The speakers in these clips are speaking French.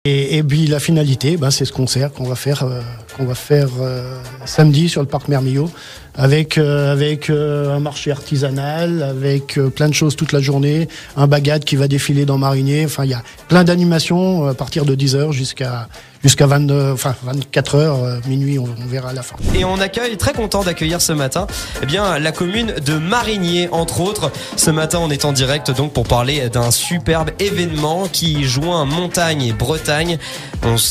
Et puis la finalité, c'est ce concert qu'on va faire samedi sur le parc Mermillod avec un marché artisanal, avec plein de choses toute la journée, un bagad qui va défiler dans Marigné. Enfin, il y a plein d'animations à partir de 10h jusqu'à 24h, minuit, on verra à la fin. Et on accueille, très content d'accueillir ce matin, la commune de Marigné, entre autres. Ce matin, on est en direct donc pour parler d'un superbe événement qui joint montagne et Bretagne.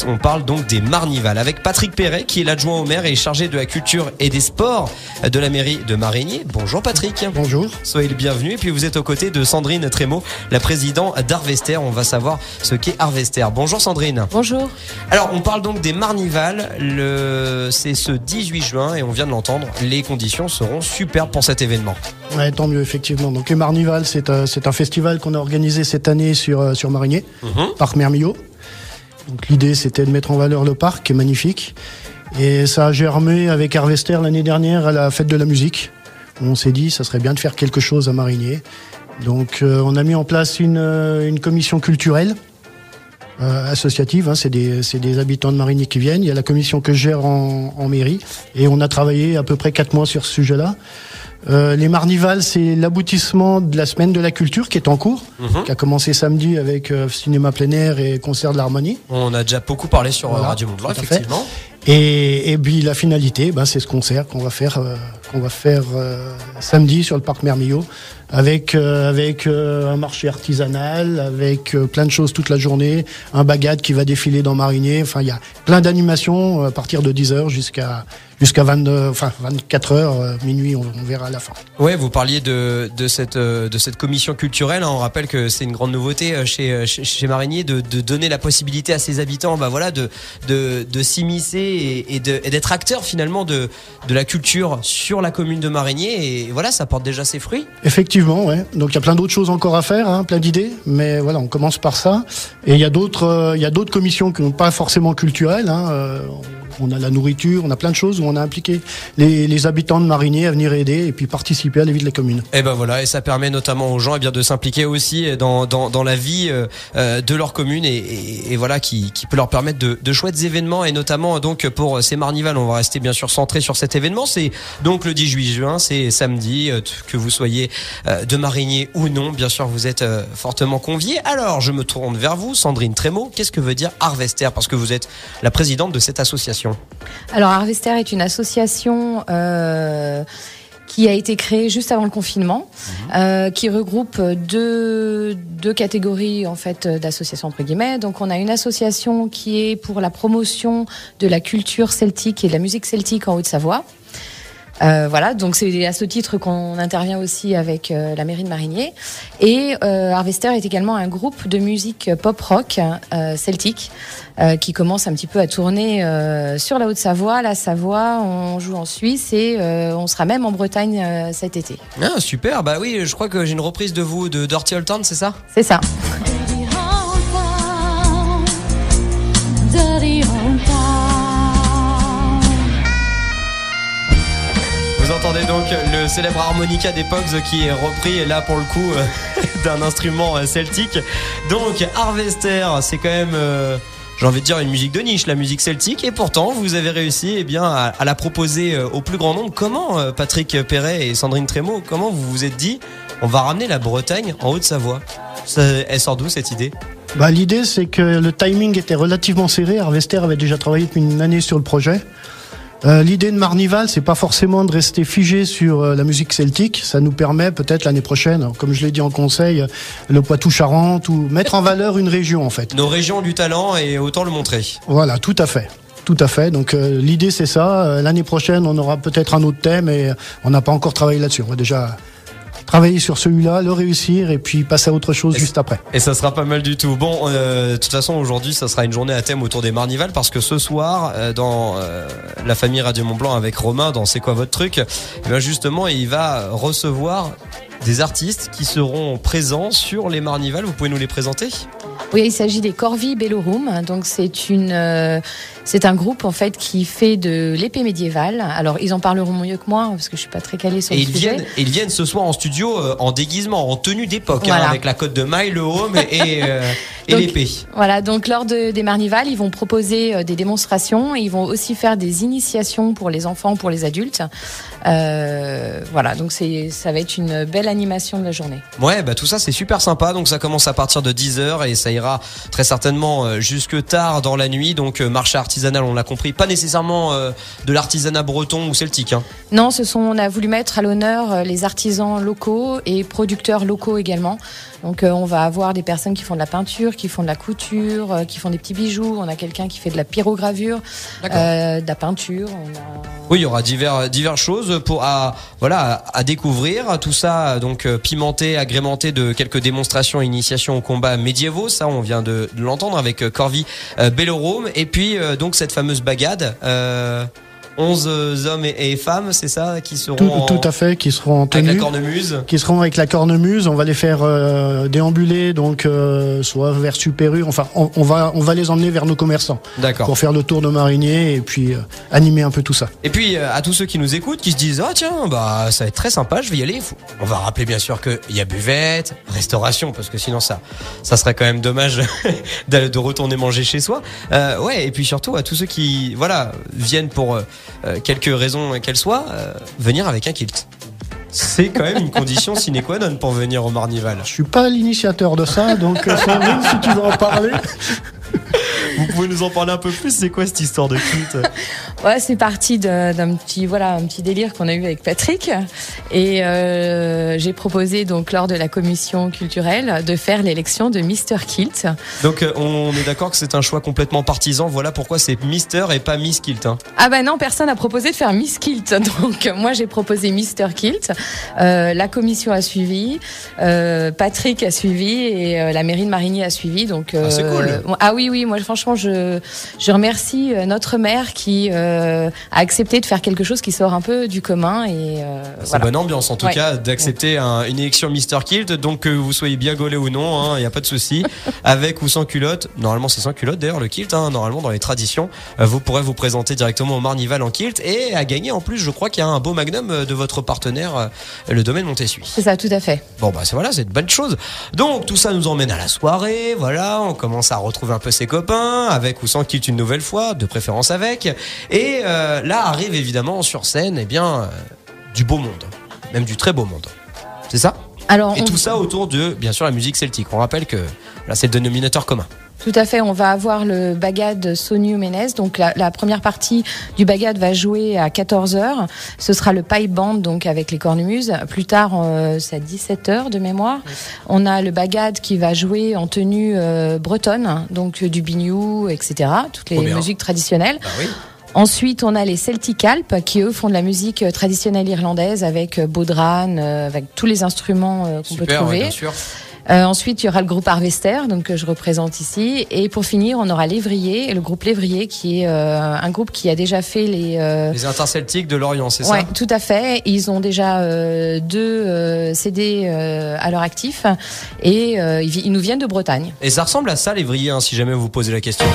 On parle donc des Marnivals avec Patrick Perret, qui est l'adjoint au maire et chargé de la culture et des sports de la mairie de Marigné. Bonjour Patrick. Bonjour. Soyez le bienvenu. Et puis vous êtes aux côtés de Sandrine Trémaud, la présidente d'Harvester. On va savoir ce qu'est Harvester. Bonjour Sandrine. Bonjour. Alors on parle donc des Marnivals, c'est ce 18 juin et on vient de l'entendre, les conditions seront superbes pour cet événement. Ouais, tant mieux effectivement. Donc les Marnivals, c'est un festival qu'on a organisé cette année sur Marigné, parc Mermillod. Donc l'idée c'était de mettre en valeur le parc qui est magnifique. Et ça a germé avec Harvester l'année dernière à la fête de la musique. On s'est dit ça serait bien de faire quelque chose à Marigné. Donc on a mis en place une commission culturelle. Associative, c'est des habitants de Marigny qui viennent. Il y a la commission que je gère en mairie et on a travaillé à peu près 4 mois sur ce sujet-là. Les Marnivals, c'est l'aboutissement de la semaine de la culture qui est en cours, qui a commencé samedi avec cinéma plein air et concert de l'harmonie. On a déjà beaucoup parlé sur Radio Mont-Blanc, effectivement. Et puis la finalité, c'est ce concert qu'on va faire samedi sur le parc Mermillod avec un marché artisanal, avec plein de choses toute la journée, un bagad qui va défiler dans Marigné. Enfin, il y a plein d'animations à partir de 10h jusqu'à 24h, minuit, on verra à la fin. Ouais, vous parliez de cette commission culturelle. On rappelle que c'est une grande nouveauté chez Marigné de donner la possibilité à ses habitants, de s'immiscer et d'être acteurs finalement de la culture sur la commune de Marigné. Et voilà, ça porte déjà ses fruits. Effectivement, ouais. Donc il y a plein d'autres choses encore à faire, plein d'idées, mais voilà, on commence par ça. Et il y a d'autres commissions qui n'ont pas forcément culturelles. On a la nourriture, on a plein de choses où on a impliqué les habitants de Marigné à venir aider et puis participer à la vie de la commune. Et voilà, et ça permet notamment aux gens de s'impliquer aussi dans la vie de leur commune et voilà qui peut leur permettre de chouettes événements et notamment donc pour ces Marnivals, on va rester bien sûr centré sur cet événement. C'est donc le 18 juin, c'est samedi, que vous soyez de Marigné ou non, bien sûr vous êtes fortement conviés. Alors je me tourne vers vous, Sandrine Trémaud. Qu'est-ce que veut dire Harvester, parce que vous êtes la présidente de cette association? Alors Harvester est une association qui a été créée juste avant le confinement, qui regroupe deux catégories en fait d'associations entre guillemets. Donc on a une association qui est pour la promotion de la culture celtique et de la musique celtique en Haute-Savoie. Voilà, donc c'est à ce titre qu'on intervient aussi avec la mairie de Marigné. Et Harvester est également un groupe de musique pop-rock celtique qui commence un petit peu à tourner sur la Haute-Savoie, la Savoie, on joue en Suisse et on sera même en Bretagne cet été. Ah super, oui, je crois que j'ai une reprise de vous de Dirty Old Town, c'est ça? C'est ça. Vous entendez donc le célèbre harmonica des Pogs qui est repris là pour le coup d'un instrument celtique. Donc Harvester, c'est quand même j'ai envie de dire une musique de niche, la musique celtique, et pourtant vous avez réussi à la proposer au plus grand nombre. Comment Patrick Perret et Sandrine Trémaud, comment vous vous êtes dit on va ramener la Bretagne en Haute-Savoie? Elle sort d'où cette idée? L'idée c'est que le timing était relativement serré. Harvester avait déjà travaillé depuis une année sur le projet. L'idée de Marnival, c'est pas forcément de rester figé sur la musique celtique. Ça nous permet peut-être l'année prochaine, comme je l'ai dit en conseil, le Poitou-Charentes, ou mettre en valeur une région en fait. Nos régions ont du talent et autant le montrer. Voilà, tout à fait. Tout à fait. Donc l'idée c'est ça. L'année prochaine, on aura peut-être un autre thème et on n'a pas encore travaillé là-dessus. On va déjà travailler sur celui-là, le réussir et puis passer à autre chose juste après. Et ça sera pas mal du tout. Bon, de toute façon aujourd'hui ça sera une journée à thème autour des Marnivals parce que ce soir dans la famille Radio Mont-Blanc avec Romain dans C'est quoi votre truc, justement il va recevoir des artistes qui seront présents sur les Marnivals. Vous pouvez nous les présenter ? Oui, il s'agit des Corvi Bellorum. Donc c'est un groupe en fait qui fait de l'épée médiévale. Alors ils en parleront mieux que moi parce que je suis pas très calée sur le sujet. Ils viennent ce soir en studio en déguisement, en tenue d'époque, voilà. Avec la cotte de maille, le haume et l'épée. Voilà, donc lors des Marnivals, ils vont proposer des démonstrations et ils vont aussi faire des initiations pour les enfants, pour les adultes. Voilà, donc ça va être une belle animation de la journée. Ouais, bah tout ça c'est super sympa. Donc ça commence à partir de 10h et ça ira très certainement jusque tard dans la nuit. Donc marché artisanal, on l'a compris, pas nécessairement de l'artisanat breton ou celtique. Non, on a voulu mettre à l'honneur les artisans locaux et producteurs locaux également. Donc on va avoir des personnes qui font de la peinture, qui font de la couture, qui font des petits bijoux. On a quelqu'un qui fait de la pyrogravure, de la peinture. Oui, il y aura diverses choses à découvrir. Tout ça donc pimenté, agrémenté de quelques démonstrations et initiations aux combats médiévaux. Ça, on vient de l'entendre avec Corvi Bellorum. Et puis donc cette fameuse bagade. 11 hommes et femmes, c'est ça, qui seront tout à fait, qui seront en tenue, avec la cornemuse, qui seront avec la cornemuse. On va les faire déambuler, donc soit vers Super U. Enfin, on va les emmener vers nos commerçants. D'accord. Pour faire le tour de Marigné et puis animer un peu tout ça. Et puis à tous ceux qui nous écoutent, qui se disent tiens, bah ça va être très sympa, je vais y aller. On va rappeler bien sûr que il y a buvette, restauration, parce que sinon ça serait quand même dommage de retourner manger chez soi. Ouais, et puis surtout à tous ceux qui viennent pour quelques raisons qu'elles soient, venir avec un kilt. C'est quand même une condition sine qua non pour venir au Marnival. Je suis pas l'initiateur de ça, donc Sandrine, si tu veux en parler. Vous pouvez nous en parler un peu plus, c'est quoi cette histoire de kilt ? Ouais, c'est parti d'un petit délire qu'on a eu avec Patrick. Et j'ai proposé donc lors de la commission culturelle de faire l'élection de Mister Kilt. Donc on est d'accord que c'est un choix complètement partisan. Voilà pourquoi c'est Mister et pas Miss Kilt. Ah bah non, personne n'a proposé de faire Miss Kilt. Donc moi j'ai proposé Mister Kilt. La commission a suivi, Patrick a suivi et la mairie de Marigny a suivi. Donc c'est cool. Ah oui, moi franchement je remercie notre maire qui a accepté de faire quelque chose qui sort un peu du commun et c'est bonne ambiance en tout cas d'accepter une élection Mister Kilt, donc que vous soyez bien gaulé ou non, il y a pas de souci, avec ou sans culotte. Normalement c'est sans culotte d'ailleurs le kilt, normalement dans les traditions vous pourrez vous présenter directement au Marnival en kilt et à gagner en plus. Je crois qu'il y a un beau magnum de votre partenaire, le domaine Montessuie. C'est ça, tout à fait. Bon bah c'est une bonne chose. Donc tout ça nous emmène à la soirée, on commence à retrouver un peu ses copains, avec ou sans kilt une nouvelle fois, de préférence avec. Et là arrive évidemment sur scène du beau monde, même du très beau monde. C'est ça ? Alors, tout ça autour de, bien sûr, la musique celtique. On rappelle que là, c'est le dénominateur commun. Tout à fait, on va avoir le bagad Sonu Ménez. Donc la première partie du bagad va jouer à 14h. Ce sera le pipe band, donc avec les cornemuses. Plus tard, c'est à 17h de mémoire. On a le bagad qui va jouer en tenue bretonne, donc du biniou, etc. Toutes les musiques traditionnelles. Ah oui. Ensuite, on a les Celtic Alps qui, eux, font de la musique traditionnelle irlandaise avec bodhran, avec tous les instruments qu'on peut trouver. Ouais, bien sûr. Ensuite, il y aura le groupe Harvester, donc que je représente ici. Et pour finir, on aura l'Évrier, le groupe L'Évrier, qui est un groupe qui a déjà fait les interceltiques de Lorient, c'est ça ? Ouais, tout à fait. Ils ont déjà 2 CD à leur actif et ils nous viennent de Bretagne. Et ça ressemble à ça, l'Évrier, si jamais vous vous posez la question.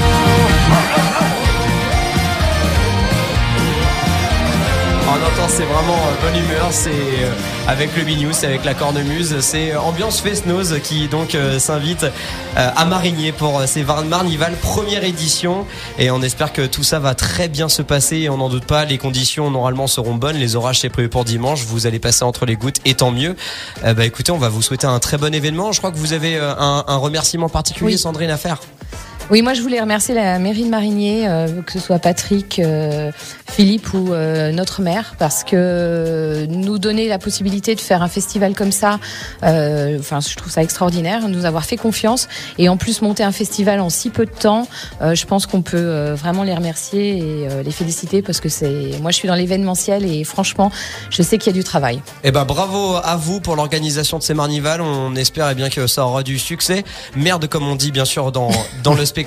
On entend, c'est vraiment bonne humeur, c'est avec le biniou, c'est avec la cornemuse, c'est ambiance fest-noz qui donc s'invite à Marigné pour ces Marnival première édition, et on espère que tout ça va très bien se passer, et on n'en doute pas, les conditions normalement seront bonnes, les orages c'est prévu pour dimanche, vous allez passer entre les gouttes et tant mieux. Écoutez, on va vous souhaiter un très bon événement. Je crois que vous avez un remerciement particulier, Sandrine, à faire. Oui, moi je voulais remercier la mairie de Marigné, que ce soit Patrick, Philippe ou notre maire, parce que nous donner la possibilité de faire un festival comme ça, je trouve ça extraordinaire, nous avoir fait confiance et en plus monter un festival en si peu de temps. Je pense qu'on peut vraiment les remercier et les féliciter parce que moi je suis dans l'événementiel et franchement, je sais qu'il y a du travail. Bravo à vous pour l'organisation de ces Marnival. On espère bien que ça aura du succès. Merde, comme on dit bien sûr dans le spectacle.